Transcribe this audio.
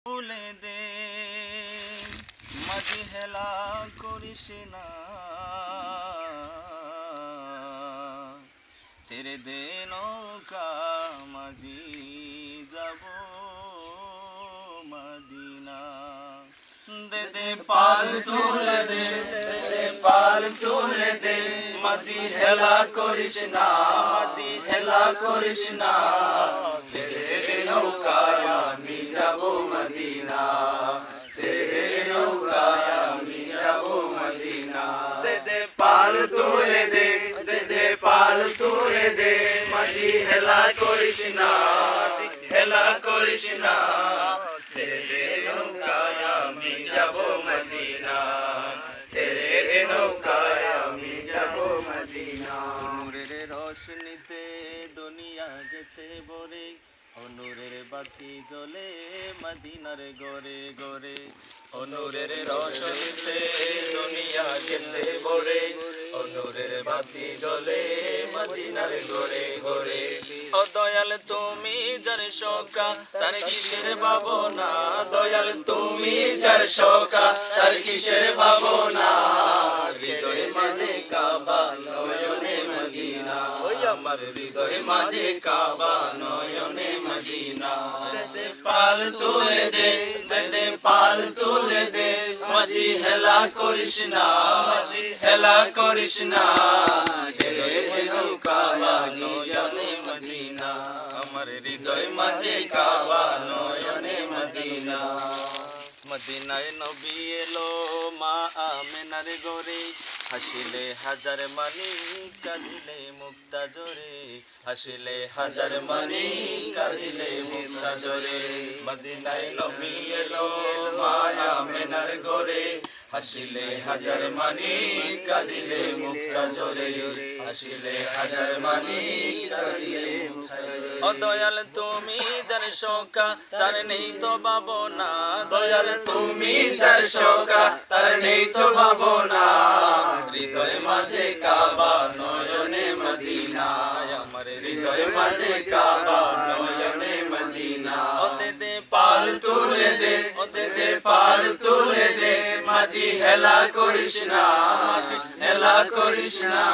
তুলে দে মাঝি হেলা করিস না, ছেড়ে দে নৌকা মাঝি যাব মদিনা। দে দে পাল তুলে দে, দে দে পাল তুলে দে, মাঝি হেলা করিস না, মাঝি হেলা করিস না, ছেড়ে দে নৌকায় আমি যাব মদিনা, ছেড়ে দে নৌকায় আমি যাব মদিনা। দে দে পাল তুলে দে, দে দে পাল তুলে দে, মাঝি হেলা করিস না, মাঝি হেলা করিস না, ছেড়ে দে নৌকায় আমি যাব মদিনা, ছেড়ে দে নৌকায় আমি যাব মদিনা। নূরের রোশনীতে দুনিয়া গেছে ভরে, নূরের বাতি জ্বলে মদিনার ঘরে ঘরে, নূরের রোশনীতে দুনিয়া গেছে ভরে, নূরের বাতি জ্বলে মদিনার ঘরে ঘরে। ও দয়াল তুমি যার শোকা তার কিসের ভাবনা, দয়াল তুমি যার শোকা তার কিসের ভাবনা, হৃদয় মাঝে কাবা নয়নে মদিনা, ওই আমার হৃদয় মাঝে কাবা নয়নে মদিনা। দে দে পাল তুলে দে, দে দে পাল তুলে দে, মাঝি হেলা করিস না, মাঝি হেলা করিস না, ছেড়ে দে নৌকা নয়নে মদিনা, আমার হৃদয় মাঝে কাবা নয়নে মদিনা। মদিনায় নবী এলো মা আমেনার ঘরে, হাসিলে হাজার মানি কাঁদিলে মুক্তা জোরে, হাসিলে হাজার মানি কাঁদিলে মুক্তা জোরে। মদিনায় নবী এলো মা আমেনার ঘরে, হাসিলে হাজার মানি কাঁদিলে মুক্তা জোরে, হাসিলে হাজার মানি কাঁদিলে মুক্তা জোরে। ও দয়াল তুমি যার শোকা তার নেই তো ভাবনা, দয়াল তুমি যার শোকা তার নেই তো ভাবনা, হৃদয় মাঝে কাবা নয়নে মদিনা, আমার হৃদয় মাঝে কাবা নয়নে মদিনা। ও দে দে পাল তুলে দে, ও দে দে পাল তুলে দে, মাঝি হেলা করিস না, মাঝি হেলা করিস না,